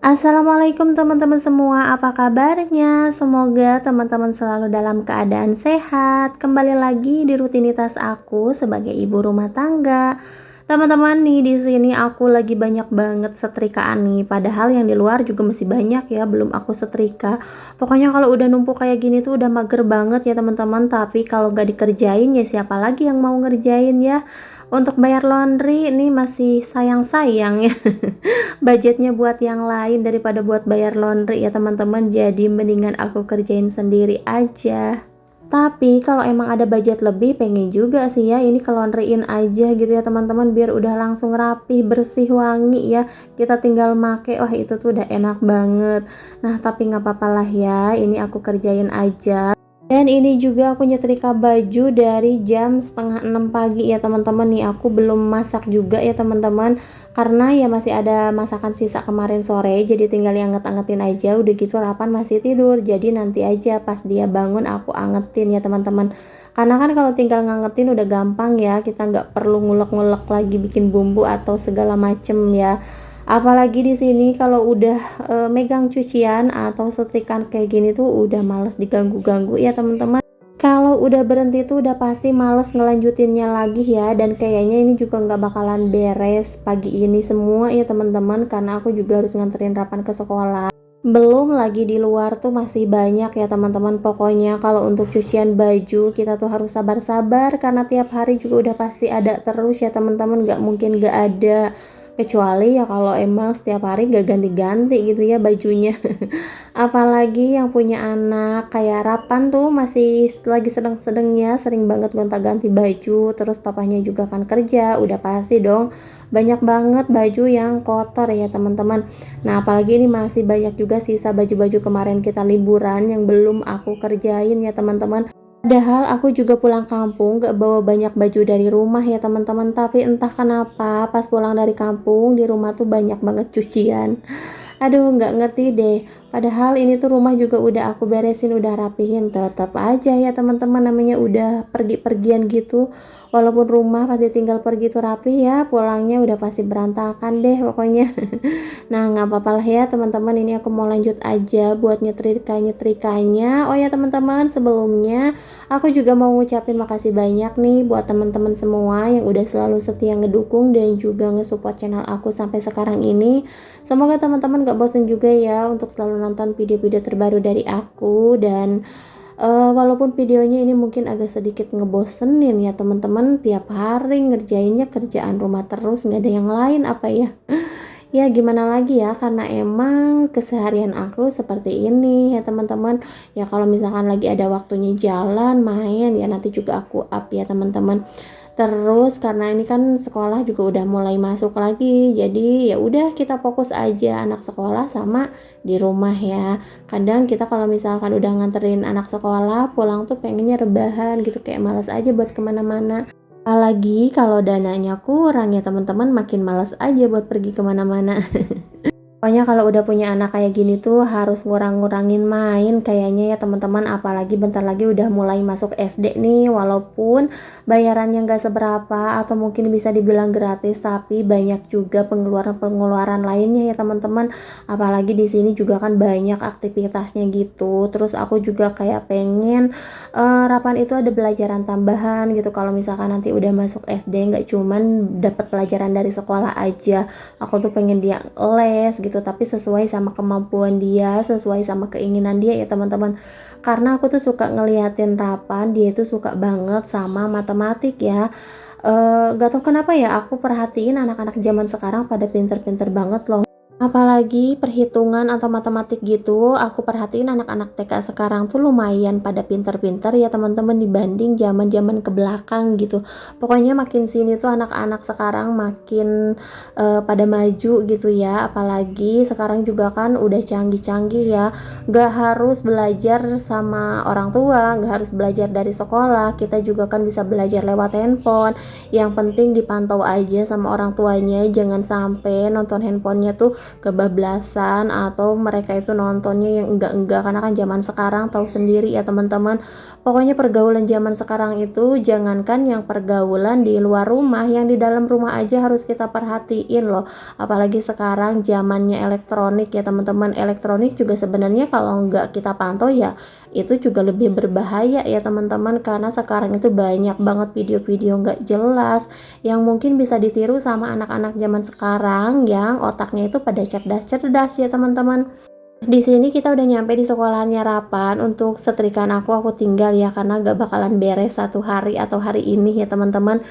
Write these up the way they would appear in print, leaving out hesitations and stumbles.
Assalamualaikum teman-teman semua, apa kabarnya? Semoga teman-teman selalu dalam keadaan sehat. Kembali lagi di rutinitas aku sebagai ibu rumah tangga. Teman-teman nih, di sini aku lagi banyak banget setrikaan nih, padahal yang di luar juga masih banyak ya, belum aku setrika. Pokoknya kalau udah numpuk kayak gini tuh udah mager banget ya teman-teman, tapi kalau gak dikerjain ya siapa lagi yang mau ngerjain ya? Untuk bayar laundry ini masih sayang-sayang ya. Budgetnya buat yang lain daripada buat bayar laundry ya teman-teman, jadi mendingan aku kerjain sendiri aja. Tapi kalau emang ada budget lebih pengen juga sih ya ini ke laundryin aja gitu ya teman-teman, biar udah langsung rapih, bersih, wangi ya. Kita tinggal make, wah itu tuh udah enak banget. Nah tapi nggak apa-apa lah ya, ini aku kerjain aja. Dan ini juga aku nyetrika baju dari jam setengah 6 pagi ya teman-teman. Nih aku belum masak juga ya teman-teman, karena ya masih ada masakan sisa kemarin sore, jadi tinggal anget-angetin aja. Udah gitu Rapan masih tidur, jadi nanti aja pas dia bangun aku angetin ya teman-teman. Karena kan kalau tinggal ngangetin udah gampang ya, kita nggak perlu ngulek-ngulek lagi bikin bumbu atau segala macem ya. Apalagi di sini kalau udah megang cucian atau setrikaan kayak gini tuh udah males diganggu-ganggu ya teman-teman. Kalau udah berhenti tuh udah pasti males ngelanjutinnya lagi ya, dan kayaknya ini juga nggak bakalan beres pagi ini semua ya teman-teman, karena aku juga harus nganterin Rapan ke sekolah. Belum lagi di luar tuh masih banyak ya teman-teman. Pokoknya kalau untuk cucian baju kita tuh harus sabar-sabar, karena tiap hari juga udah pasti ada terus ya teman-teman, nggak mungkin nggak ada, kecuali ya kalau emang setiap hari gak ganti-ganti gitu ya bajunya. Apalagi yang punya anak kayak Rapan tuh masih lagi sedang-sedangnya sering banget gonta-ganti baju, terus papanya juga kan kerja, udah pasti dong banyak banget baju yang kotor ya teman-teman. Nah apalagi ini masih banyak juga sisa baju-baju kemarin kita liburan yang belum aku kerjain ya teman-teman. Padahal aku juga pulang kampung gak bawa banyak baju dari rumah ya teman-teman, tapi entah kenapa pas pulang dari kampung di rumah tuh banyak banget cucian. Aduh nggak ngerti deh, padahal ini tuh rumah juga udah aku beresin, udah rapihin, tetap aja ya teman-teman, namanya udah pergi-pergian gitu. Walaupun rumah pas ditinggal pergi tuh rapi ya, pulangnya udah pasti berantakan deh pokoknya. Nah nggak apa-apa lah ya teman-teman, ini aku mau lanjut aja buat nyetrikanya. Oh ya teman-teman, sebelumnya aku juga mau ngucapin makasih banyak nih buat teman-teman semua yang udah selalu setia ngedukung dan juga nge-support channel aku sampai sekarang ini. Semoga teman-teman gak bosan juga ya untuk selalu nonton video-video terbaru dari aku. Dan walaupun videonya ini mungkin agak sedikit ngebosenin ya teman-teman, tiap hari ngerjainnya kerjaan rumah terus, nggak ada yang lain apa ya. Ya gimana lagi ya, karena emang keseharian aku seperti ini ya teman-teman. Ya kalau misalkan lagi ada waktunya jalan main ya nanti juga aku up ya teman-teman. Terus karena ini kan sekolah juga udah mulai masuk lagi, jadi ya udah kita fokus aja anak sekolah sama di rumah ya. Kadang kita kalau misalkan udah nganterin anak sekolah pulang tuh pengennya rebahan gitu, kayak malas aja buat kemana-mana. Apalagi kalau dananya kurang ya teman-teman, makin malas aja buat pergi kemana-mana. Pokoknya kalau udah punya anak kayak gini tuh harus ngurang-ngurangin main kayaknya ya teman-teman, apalagi bentar lagi udah mulai masuk SD nih. Walaupun bayarannya nggak seberapa atau mungkin bisa dibilang gratis, tapi banyak juga pengeluaran-pengeluaran lainnya ya teman-teman. Apalagi di sini juga kan banyak aktivitasnya gitu. Terus aku juga kayak pengen Rapan itu ada pelajaran tambahan gitu. Kalau misalkan nanti udah masuk SD nggak cuman dapat pelajaran dari sekolah aja, aku tuh pengen dia les gitu, tapi sesuai sama kemampuan dia, sesuai sama keinginan dia ya teman-teman. Karena aku tuh suka ngeliatin Rapan, dia itu suka banget sama matematik ya. Gak tau kenapa ya, aku perhatiin anak-anak zaman sekarang pada pinter-pinter banget loh. Apalagi perhitungan atau matematik gitu, aku perhatiin anak-anak TK sekarang tuh lumayan pada pinter-pinter ya teman-teman, dibanding zaman-zaman ke belakang gitu. Pokoknya makin sini tuh anak-anak sekarang makin pada maju gitu ya. Apalagi sekarang juga kan udah canggih-canggih ya, gak harus belajar sama orang tua, gak harus belajar dari sekolah, kita juga kan bisa belajar lewat handphone. Yang penting dipantau aja sama orang tuanya, jangan sampai nonton handphonenya tuh kebablasan atau mereka itu nontonnya yang enggak-enggak, karena kan zaman sekarang tahu sendiri ya teman-teman. Pokoknya pergaulan zaman sekarang itu jangankan yang pergaulan di luar rumah, yang di dalam rumah aja harus kita perhatiin loh. Apalagi sekarang zamannya elektronik ya teman-teman. Elektronik juga sebenarnya kalau nggak kita pantau ya itu juga lebih berbahaya ya teman-teman, karena sekarang itu banyak banget video-video nggak jelas yang mungkin bisa ditiru sama anak-anak zaman sekarang yang otaknya itu pada cerdas-cerdas ya teman-teman. Di sini kita udah nyampe di sekolahannya Rapan. Untuk setrikaan aku tinggal ya, karena gak bakalan beres satu hari atau hari ini ya teman-teman.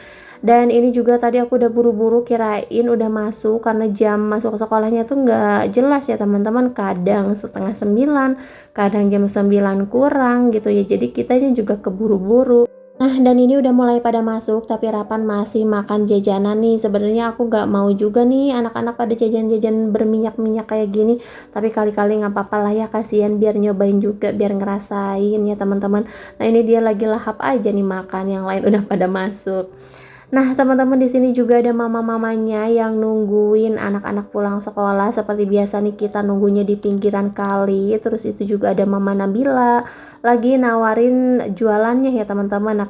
Dan ini juga tadi aku udah buru-buru kirain udah masuk, karena jam masuk ke sekolahnya tuh nggak jelas ya teman-teman, kadang setengah 9, kadang jam 9 kurang gitu ya, jadi kitanya juga keburu-buru. Nah, dan ini udah mulai pada masuk, tapi Rapan masih makan jajanan nih. Sebenarnya aku gak mau juga nih anak-anak pada jajan-jajan berminyak-minyak kayak gini, tapi kali-kali nggak apa-apa lah ya, kasihan biar nyobain juga, biar ngerasain ya teman-teman. Nah, ini dia lagi lahap aja nih makan, yang lain udah pada masuk. Nah, teman-teman di sini juga ada mama-mamanya yang nungguin anak-anak pulang sekolah. Seperti biasa nih kita nunggunya di pinggiran kali. Terus itu juga ada Mama Nabila lagi nawarin jualannya ya teman-teman. Nah,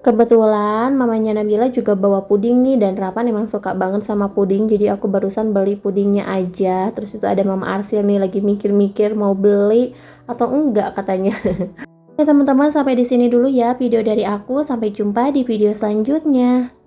kebetulan mamanya Nabila juga bawa puding nih, dan Rapan emang suka banget sama puding. Jadi aku barusan beli pudingnya aja. Terus itu ada Mama Arsil nih lagi mikir-mikir mau beli atau enggak katanya. Oke teman-teman, sampai di sini dulu ya video dari aku. Sampai jumpa di video selanjutnya.